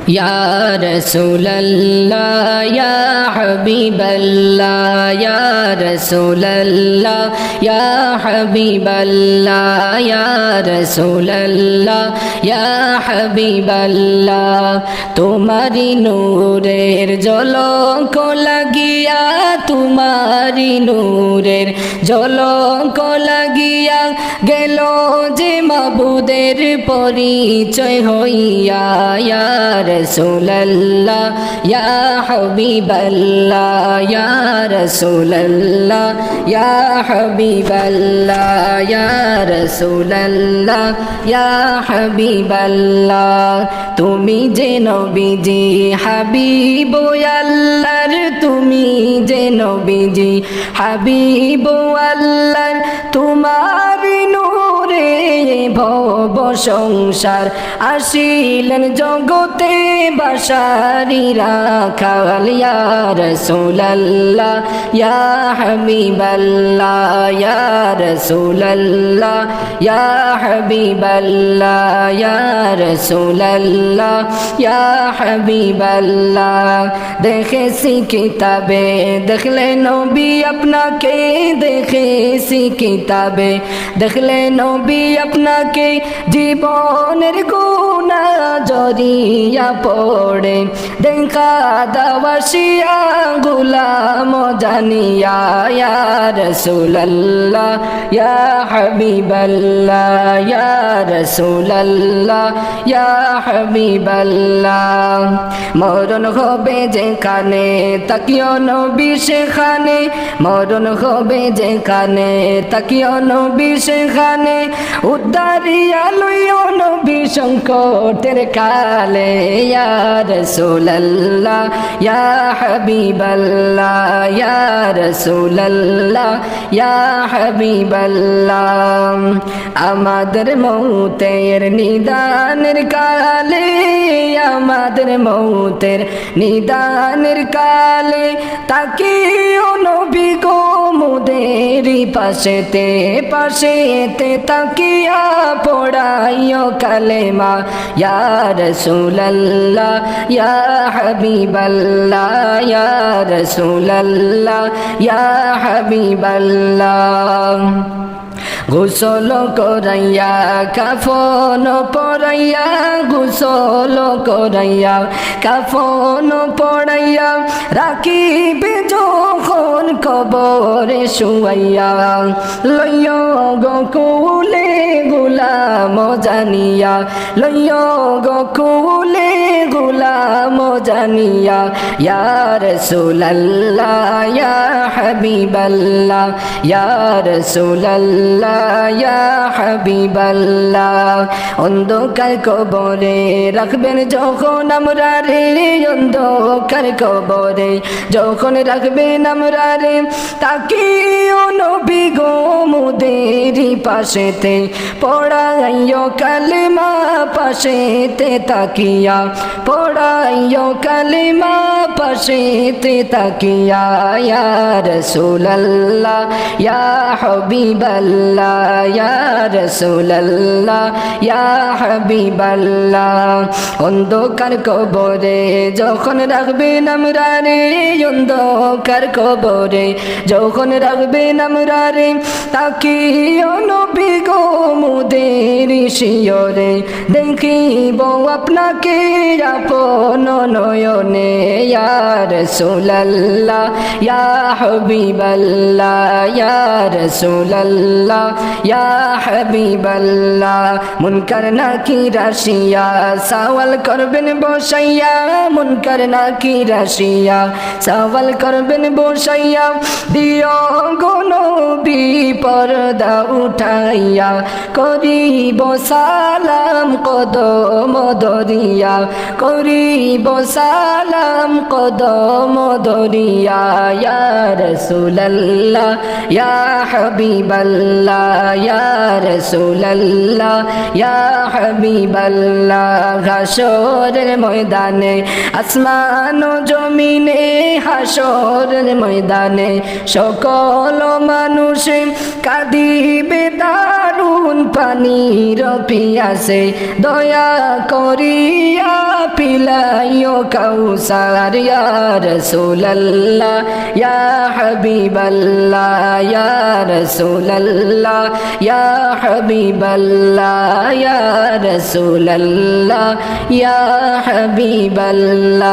Ya Rasulallah, Ya Habiballah, Ya Rasulallah, Ya Habiballah, Ya Rasulallah, Ya Habiballah. Tumari নূরের ঝলক লাগিয়া, তোমারি নূরের ঝলক লাগিয়া গেল যে মাবুদের পরিচয় হইয়া। ইয়া রাসূলুল্লাহ, ইয়া হাবিবাল্লাহ, ইয়া রাসূলুল্লাহ, ইয়া হাবিবাল্লাহ, ইয়া রাসূলুল্লাহ, ইয়া হাবিবাল্লাহ। তুমি যে নবীজি হাবিব আল্লাহর, তুমি যে নবীজি হাবিব আল্লাহর, তোমার নূরে ভব সংসার আসিলেন জগতে বাসারি রাখাল। ইয়া রাসূলুল্লাহ, ইয়া হাবিবাল্লাহ, ইয়া রাসূলুল্লাহ, ইয়া হাবিবাল্লাহ, ইয়া রাসূলুল্লাহ, ইয়া হাবিবাল্লাহ। দেখেছি কিতাবে দেখলে নবী আপনাকে, দেখেছি কিতাবে দেখলে নবী আপনাকে, জীবনের গুনাহ জড়িয়া পড়ে দেখা দাওয়াসিয়া গোলাম জানিয়া। ইয়া রাসূলুল্লাহ, ইয়া হাবিবাল্লাহ, ইয়া রাসূলুল্লাহ, ইয়া হাবিবাল্লাহ। মরণ হবে যেখানে তাকিও নবী সেখানে, মরণ হবে যেখানে তাকিও নবী সেখানে, উদ্ধারিয়া লইও নবী সংকটের কালে। ইয়া রাসূলুল্লাহ, ইয়া হাবিবাল্লাহ, ইয়া রাসূলুল্লাহ, ইয়া হাবিবাল্লাহ। আমাদের মৌতের নিদানের কালে, আমাদের মৌতের নিদানের কালে তাকিও নবী গো মোদেরই পাশেতে, পাশেতে তাকিয়া পড়াইও কালেমা। ইয়া রাসূলুল্লাহ, ইয়া হাবিবাল্লাহ, ইয়া রাসূলুল্লাহ, ইয়া হাবিবাল্লাহ। গোসল করাইয়া কাফন পরাইয়া, গোসল করাইয়া কাফন পরাইয়া রাখিবে যখন কবরে শুয়াইয়া, লইয় গোকুলে গোলাম জানিয়া, লইয় গোকুলে গোলাম জানিয়া। ইয়া রাসূলুল্লাহ, ইয়া হাবিবাল্লাহ, ইয়া রাসূলুল্লাহ, ইয়া হাবিবাল্লাহ। অন্ধকার কবরে রাখবেন যখন আমরা রে, অন্ধকার কবরে যখন রাখবেন আমরা রে, তাকিও নবী গো মোদেরই পাশেতে পড়াইও কালেমা, পাশেতে তাকিয়া পড়াইও কালেমা, পাশেতে তাকিয়া। ইয়া রাসূলুল্লাহ, ইয়া হাবিবাল্লাহ, ইয়া রাসূলুল্লাহ, ইয়া হাবিবাল্লাহ। অন্ধকার কবরে যখন রাখবেন আমরা রে, অন্ধকার কবরে যখন রাখবেন আমরা রে, তাকিও নবী গো মোদেরই শিয়রে দেখিব আপনাকে আপন নয়নে। ইয়া রাসূলুল্লাহ, ইয়া হাবিবাল্লাহ, ইয়া রাসূলুল্লাহ, ইয়া হাবিবাল্লাহ। মুনকার নাকির আসিয়া সওয়াল করবেন বসাইয়া, মুনকার নাকির আসিয়া সওয়াল করবেন বসাইয়া, দিও গো নবী পর্দা উঠাইয়া, করিব সালাম কদম ধরিয়া, করিব সালাম কদম মদরিয়া ইয়া রাসূলুল্লাহ ইয়া হাবিবাল্লাহ ইয়া রাসূলুল্লাহ ইয়া হাবিবাল্লাহ হাসরের ময়দানে আসমান ও জমিনে হাসরের ময়দানে সকল মানুষ কাঁদিবে দারুণ পানির পিয়াসে দয়া করিয়া পিলাইও কাউসার ইয়া রাসূলুল্লাহ ইয়া হাবিবাল্লাহ ইয়া রাসূলুল্লাহ ইয়া হাবিবাল্লাহ ইয়া রাসূলুল্লাহ ইয়া হাবিবাল্লাহ